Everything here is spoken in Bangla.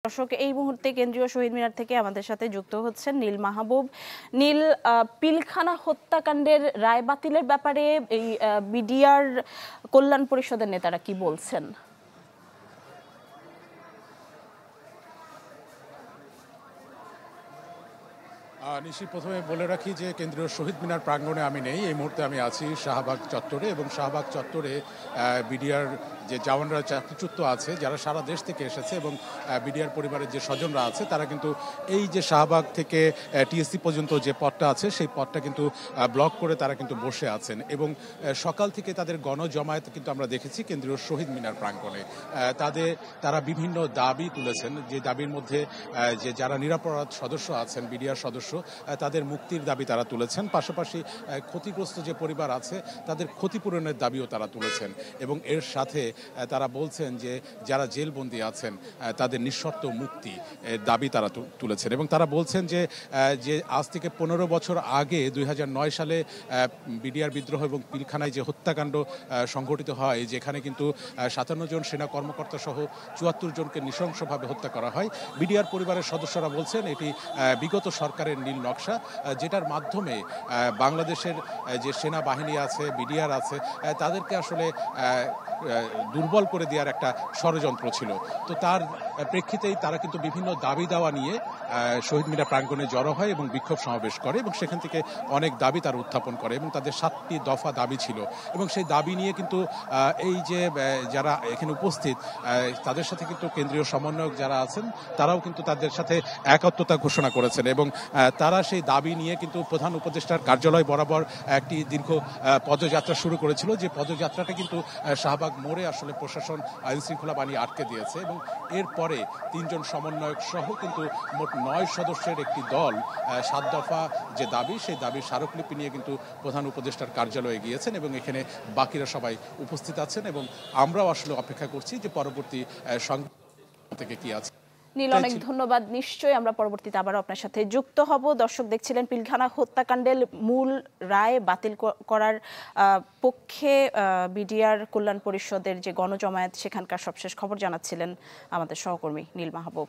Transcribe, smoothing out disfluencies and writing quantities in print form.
দর্শক এই মুহূর্তে কেন্দ্রীয় শহীদ মিনার থেকে আমাদের সাথে যুক্ত হচ্ছেন নীল মাহবুব। নীল, পিলখানা হত্যাকাণ্ডের রায় বাতিলের ব্যাপারে এই বিডিআর কল্যাণ পরিষদের নেতারা কি বলছেন? নিশি, প্রথমে বলে রাখি যে কেন্দ্রীয় শহীদ মিনার প্রাঙ্গণে আমি নেই। এই মুহূর্তে আমি আছি শাহবাগ চত্বরে, এবং শাহবাগ চত্বরে বিডিআর যে জওয়ানরা চাকরিচ্যুত আছে, যারা সারা দেশ থেকে এসেছে, এবং বিডিআর পরিবারের যে স্বজনরা আছে, তারা কিন্তু এই যে শাহবাগ থেকে টিএসসি পর্যন্ত যে পথটা আছে সেই পথটা কিন্তু ব্লক করে তারা কিন্তু বসে আছেন, এবং সকাল থেকে তাদের গণজমায়েত কিন্তু আমরা দেখেছি কেন্দ্রীয় শহীদ মিনার প্রাঙ্গণে। তারা বিভিন্ন দাবি তুলেছেন, যে দাবির মধ্যে যে যারা নিরাপরাধ সদস্য আছেন, বিডিআর সদস্য, তাদের মুক্তির দাবি তারা তুলেছেন। পাশাপাশি ক্ষতিগ্রস্ত যে পরিবার আছে তাদের ক্ষতিপূরণের দাবিও তারা তুলেছেন, এবং এর সাথে তারা বলছেন যে যারা জেলবন্দি আছেন তাদের নিঃশর্ত মুক্তি দাবি তারা তুলেছেন, এবং তারা বলছেন যে আজ থেকে 15 বছর আগে 2009 সালে বিডিআর বিদ্রোহ এবং পিলখানায় যে হত্যাকাণ্ড সংঘটিত হয়, যেখানে কিন্তু 57 জন সেনা কর্মকর্তা সহ 74 জনকে নৃশংসভাবে হত্যা করা হয়, বিডিআর পরিবারের সদস্যরা বলছেন এটি বিগত সরকারের নীল নকশা, যেটার মাধ্যমে বাংলাদেশের যে সেনাবাহিনী আছে, বিডিআর আছে, তাদেরকে আসলে দুর্বল করে দেওয়ার একটা ষড়যন্ত্র ছিল। তো তার প্রেক্ষিতেই তারা কিন্তু বিভিন্ন দাবি দাওয়া নিয়ে শহীদ মিনার প্রাঙ্গণে জড়ো হয় এবং বিক্ষোভ সমাবেশ করে, এবং সেখান থেকে অনেক দাবি তারা উত্থাপন করে, এবং তাদের 7টি দফা দাবি ছিল, এবং সেই দাবি নিয়ে কিন্তু এই যে যারা এখানে উপস্থিত তাদের সাথে কিন্তু কেন্দ্রীয় সমন্বয়ক যারা আছেন তারাও কিন্তু তাদের সাথে একাত্মতা ঘোষণা করেছেন, এবং তারা সেই দাবি নিয়ে কিন্তু প্রধান উপদেষ্টার কার্যালয় বরাবর একটি দীর্ঘ পদযাত্রা শুরু করেছিল, যে পদযাত্রাটা কিন্তু শাহবাগ মোড়ে আসলে প্রশাসন আইন শৃঙ্খলা বাহিনী আটকে দিয়েছে, এবং এরপরে 3 জন সমন্বয়ক সহ কিন্তু মোট 9 সদস্যের একটি দল 7 দফা যে দাবি, সেই দাবির স্মারকলিপি নিয়ে কিন্তু প্রধান উপদেষ্টার কার্যালয়ে গিয়েছেন, এবং এখানে বাকিরা সবাই উপস্থিত আছেন, এবং আমরাও আসলে অপেক্ষা করছি যে পরবর্তী সংবাদ থেকে কি আছে। নীল, অনেক ধন্যবাদ। নিশ্চয়ই আমরা পরবর্তীতে আবার আপনার সাথে যুক্ত হব। দর্শক দেখছিলেন পিলখানা হত্যাকাণ্ডের মূল রায় বাতিল করার পক্ষে বিডিআর কল্যাণ পরিষদের যে গণজমায়েত, সেখানকার সবশেষ খবর জানাচ্ছিলেন আমাদের সহকর্মী নীল মাহবুব।